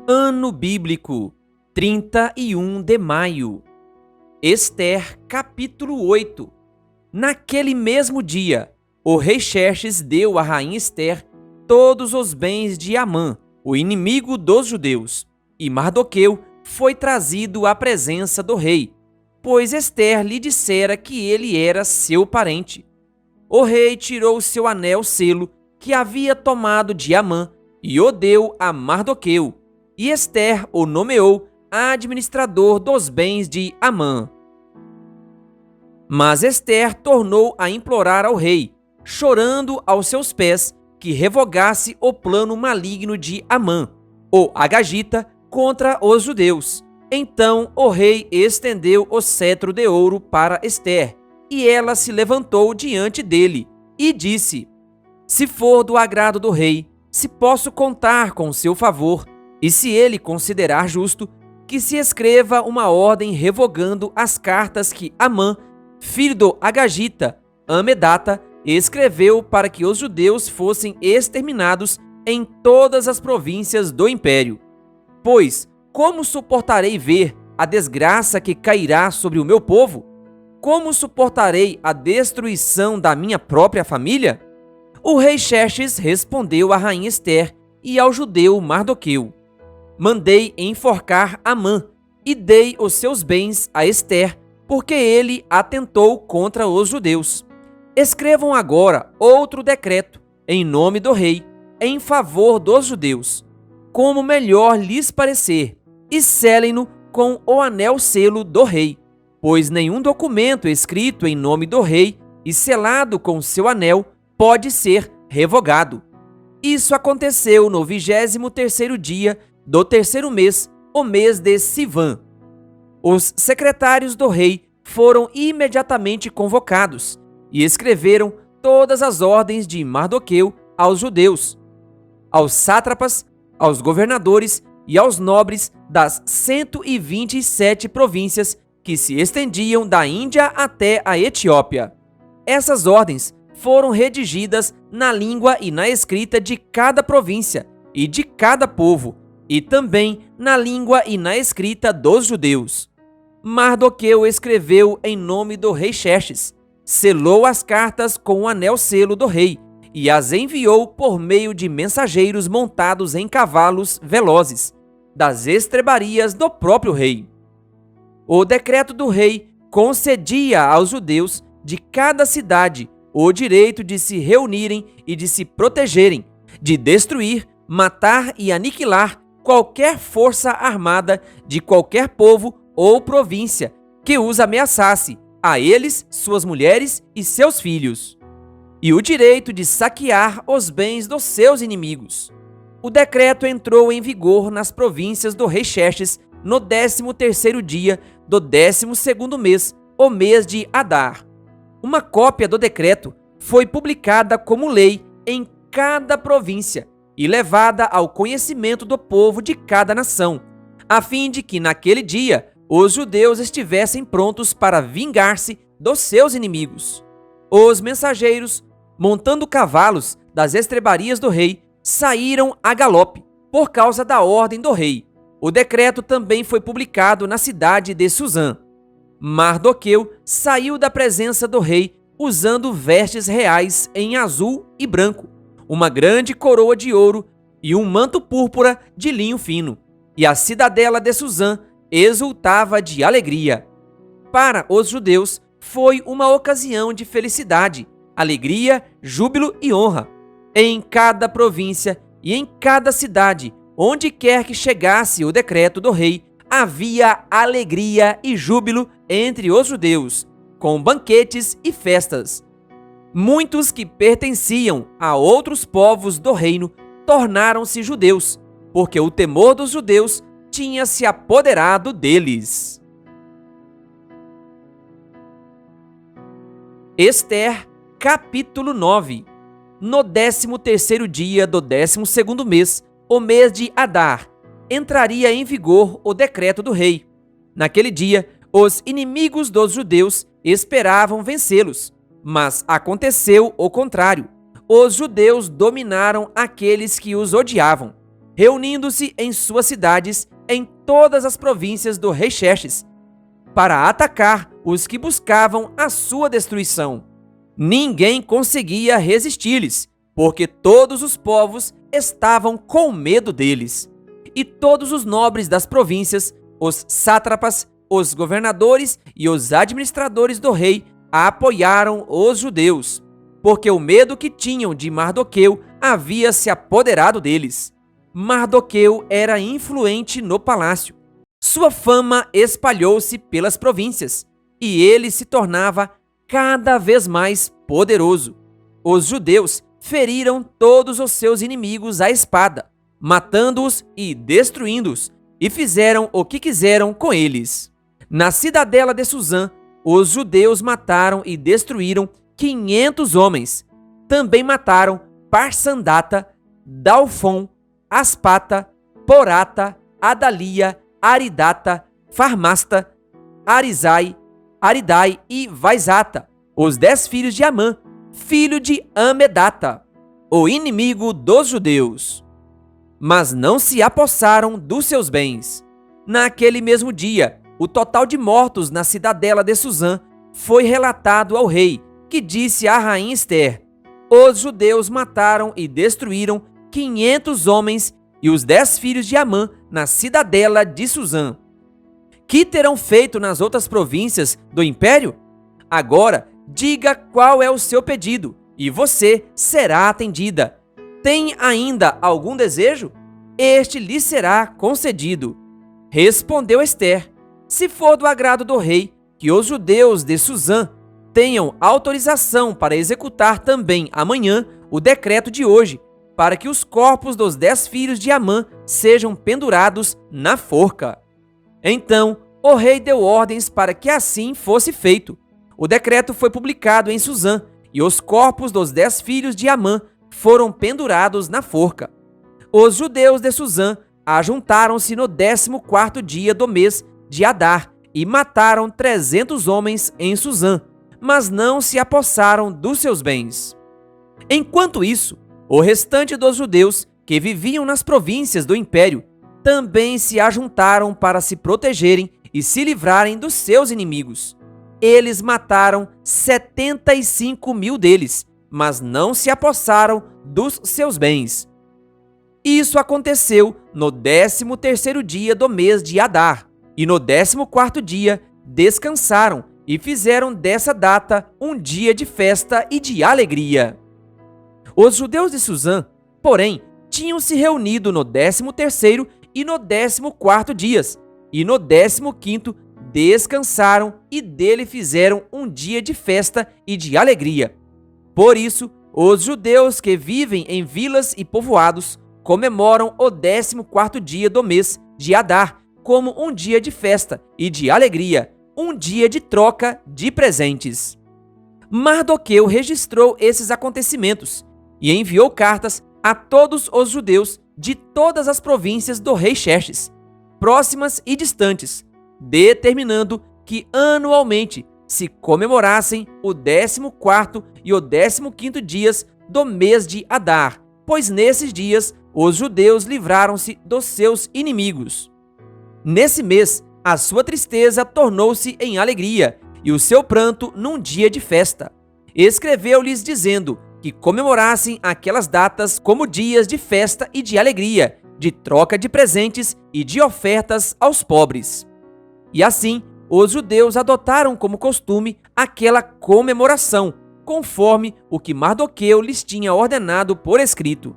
Ano Bíblico, 31 de maio. Ester, capítulo 8. Naquele mesmo dia, o rei Xerxes deu à rainha Ester todos os bens de Amã, o inimigo dos judeus, e Mardoqueu foi trazido à presença do rei, pois Ester lhe dissera que ele era seu parente. O rei tirou seu anel-selo que havia tomado de Amã e o deu a Mardoqueu, e Ester o nomeou administrador dos bens de Amã. Mas Ester tornou a implorar ao rei, chorando aos seus pés, que revogasse o plano maligno de Amã, o Agagita, contra os judeus. Então o rei estendeu o cetro de ouro para Ester, e ela se levantou diante dele, e disse: Se for do agrado do rei, se posso contar com seu favor, e se ele considerar justo, que se escreva uma ordem revogando as cartas que Amã, filho do Agagita, Amedata, escreveu para que os judeus fossem exterminados em todas as províncias do império. Pois, como suportarei ver a desgraça que cairá sobre o meu povo? Como suportarei a destruição da minha própria família? O rei Xerxes respondeu à rainha Ester e ao judeu Mardoqueu: Mandei enforcar Amã e dei os seus bens a Ester, porque ele atentou contra os judeus. Escrevam agora outro decreto, em nome do rei, em favor dos judeus, como melhor lhes parecer, e selem-no com o anel-selo do rei, pois nenhum documento escrito em nome do rei e selado com seu anel pode ser revogado. Isso aconteceu no 23º dia do terceiro mês, o mês de Sivan. Os secretários do rei foram imediatamente convocados e escreveram todas as ordens de Mardoqueu aos judeus, aos sátrapas, aos governadores e aos nobres das 127 províncias que se estendiam da Índia até a Etiópia. Essas ordens foram redigidas na língua e na escrita de cada província e de cada povo, e também na língua e na escrita dos judeus. Mardoqueu escreveu em nome do rei Xerxes, selou as cartas com o anel-selo do rei e as enviou por meio de mensageiros montados em cavalos velozes, das estrebarias do próprio rei. O decreto do rei concedia aos judeus de cada cidade o direito de se reunirem e de se protegerem, de destruir, matar e aniquilar qualquer força armada de qualquer povo ou província que os ameaçasse, a eles, suas mulheres e seus filhos, e o direito de saquear os bens dos seus inimigos. O decreto entrou em vigor nas províncias do rei Xerxes no 13º dia do 12º mês, o mês de Adar. Uma cópia do decreto foi publicada como lei em cada província e levada ao conhecimento do povo de cada nação, a fim de que naquele dia os judeus estivessem prontos para vingar-se dos seus inimigos. Os mensageiros, montando cavalos das estrebarias do rei, saíram a galope, por causa da ordem do rei. O decreto também foi publicado na cidade de Suzã. Mardoqueu saiu da presença do rei usando vestes reais em azul e branco, uma grande coroa de ouro e um manto púrpura de linho fino, e a cidadela de Suzã exultava de alegria. Para os judeus, foi uma ocasião de felicidade, alegria, júbilo e honra. Em cada província e em cada cidade, onde quer que chegasse o decreto do rei, havia alegria e júbilo entre os judeus, com banquetes e festas. Muitos que pertenciam a outros povos do reino tornaram-se judeus, porque o temor dos judeus tinha se apoderado deles. Ester, capítulo 9. No 13º dia do 12º mês, o mês de Adar, entraria em vigor o decreto do rei. Naquele dia, os inimigos dos judeus esperavam vencê-los, mas aconteceu o contrário. Os judeus dominaram aqueles que os odiavam. reunindo-se em suas cidades em todas as províncias do rei Xerxes, para atacar os que buscavam a sua destruição. Ninguém conseguia resistir-lhes, porque todos os povos estavam com medo deles. E todos os nobres das províncias, os sátrapas, os governadores e os administradores do rei apoiaram os judeus, porque o medo que tinham de Mardoqueu havia se apoderado deles. Mardoqueu era influente no palácio. Sua fama espalhou-se pelas províncias, e ele se tornava cada vez mais poderoso. Os judeus feriram todos os seus inimigos à espada, matando-os e destruindo-os, e fizeram o que quiseram com eles. Na cidadela de Suzã, os judeus mataram e destruíram 500 homens. Também mataram Parsandata, Dalfon, Aspata, Porata, Adalia, Aridata, Farmasta, Arizai, Aridai e Vaizata, os 10 filhos de Amã, filho de Amedata, o inimigo dos judeus. Mas não se apossaram dos seus bens. Naquele mesmo dia, o total de mortos na cidadela de Suzã foi relatado ao rei, que disse à rainha Ester: os judeus mataram e destruíram 500 homens e os 10 filhos de Amã na cidadela de Suzã. Que terão feito nas outras províncias do império? Agora, diga qual é o seu pedido, e você será atendida. Tem ainda algum desejo? Este lhe será concedido. Respondeu Ester: se for do agrado do rei, que os judeus de Suzã tenham autorização para executar também amanhã o decreto de hoje, para que os corpos dos 10 filhos de Amã sejam pendurados na forca. Então o rei deu ordens para que assim fosse feito. O decreto foi publicado em Suzã, e os corpos dos 10 filhos de Amã foram pendurados na forca. Os judeus de Suzã ajuntaram-se no 14º dia do mês de Adar e mataram 300 homens em Suzã, mas não se apossaram dos seus bens. Enquanto isso, o restante dos judeus que viviam nas províncias do império também se ajuntaram para se protegerem e se livrarem dos seus inimigos. Eles mataram 75.000 deles, mas não se apossaram dos seus bens. Isso aconteceu no 13º dia do mês de Adar, e no 14º dia descansaram e fizeram dessa data um dia de festa e de alegria. Os judeus de Suzã, porém, tinham se reunido no 13º e no 14º dias, e no 15º descansaram e dele fizeram um dia de festa e de alegria. Por isso, os judeus que vivem em vilas e povoados comemoram o 14º dia do mês de Adar como um dia de festa e de alegria, um dia de troca de presentes. Mardoqueu registrou esses acontecimentos e enviou cartas a todos os judeus de todas as províncias do rei Xerxes, próximas e distantes, determinando que anualmente se comemorassem o 14º e o 15º dias do mês de Adar, pois nesses dias os judeus livraram-se dos seus inimigos. Nesse mês, a sua tristeza tornou-se em alegria e o seu pranto num dia de festa. Escreveu-lhes dizendo que comemorassem aquelas datas como dias de festa e de alegria, de troca de presentes e de ofertas aos pobres. E assim, os judeus adotaram como costume aquela comemoração, conforme o que Mardoqueu lhes tinha ordenado por escrito.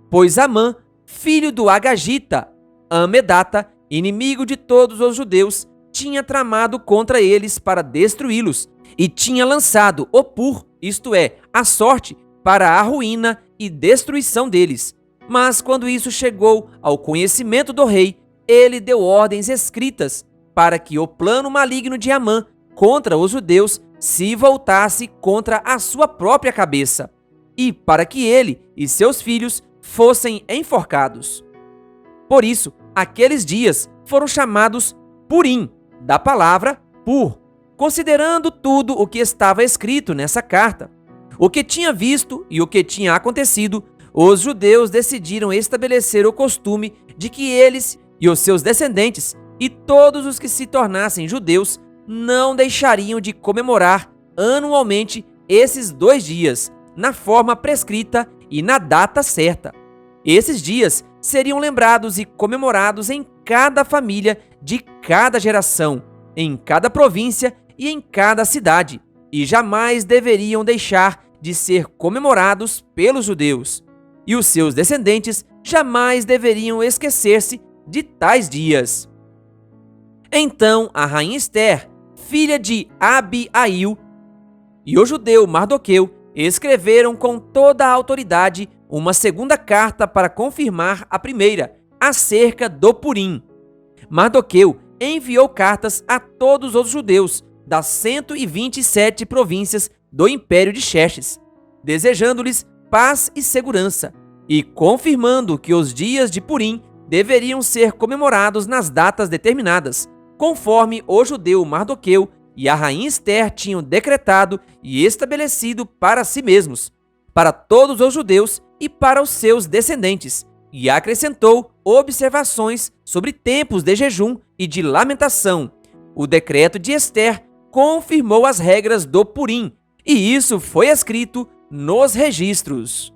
Pois Amã, filho do Agagita, Amedata, inimigo de todos os judeus, tinha tramado contra eles para destruí-los, e tinha lançado o pur, isto é, a sorte, para a ruína e destruição deles. Mas quando isso chegou ao conhecimento do rei, ele deu ordens escritas para que o plano maligno de Amã contra os judeus se voltasse contra a sua própria cabeça, e para que ele e seus filhos fossem enforcados. Por isso, aqueles dias foram chamados Purim, da palavra pur, considerando tudo o que estava escrito nessa carta. O que tinha visto e o que tinha acontecido, os judeus decidiram estabelecer o costume de que eles e os seus descendentes e todos os que se tornassem judeus não deixariam de comemorar anualmente esses 2 dias, na forma prescrita e na data certa. Esses dias seriam lembrados e comemorados em cada família de cada geração, em cada província e em cada cidade, e jamais deveriam deixar de ser comemorados pelos judeus. E os seus descendentes jamais deveriam esquecer-se de tais dias. Então a rainha Ester, filha de Abiail, e o judeu Mardoqueu escreveram com toda a autoridade uma segunda carta para confirmar a primeira, acerca do Purim. Mardoqueu enviou cartas a todos os judeus das 127 províncias do Império de Xerxes, desejando-lhes paz e segurança, e confirmando que os dias de Purim deveriam ser comemorados nas datas determinadas, conforme o judeu Mardoqueu e a rainha Ester tinham decretado e estabelecido para si mesmos, para todos os judeus e para os seus descendentes, e acrescentou observações sobre tempos de jejum e de lamentação. O decreto de Ester confirmou as regras do Purim, e isso foi escrito nos registros.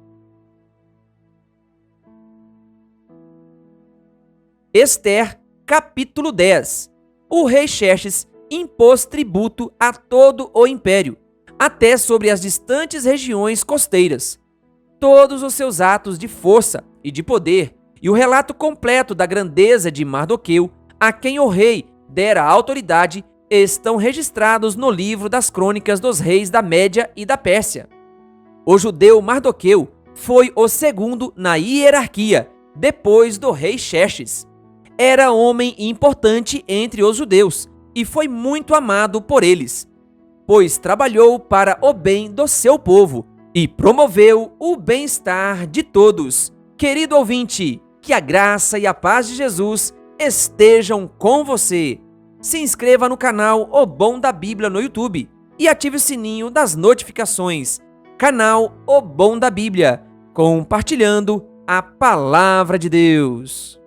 Ester, capítulo 10. O rei Xerxes impôs tributo a todo o império, até sobre as distantes regiões costeiras. Todos os seus atos de força e de poder e o relato completo da grandeza de Mardoqueu, a quem o rei dera autoridade, estão registrados no livro das crônicas dos reis da Média e da Pérsia. O judeu Mardoqueu foi o segundo na hierarquia, depois do rei Xerxes. Era homem importante entre os judeus e foi muito amado por eles, pois trabalhou para o bem do seu povo e promoveu o bem-estar de todos. Querido ouvinte, que a graça e a paz de Jesus estejam com você. Se inscreva no canal O Bom da Bíblia no YouTube e ative o sininho das notificações. Canal O Bom da Bíblia, compartilhando a Palavra de Deus.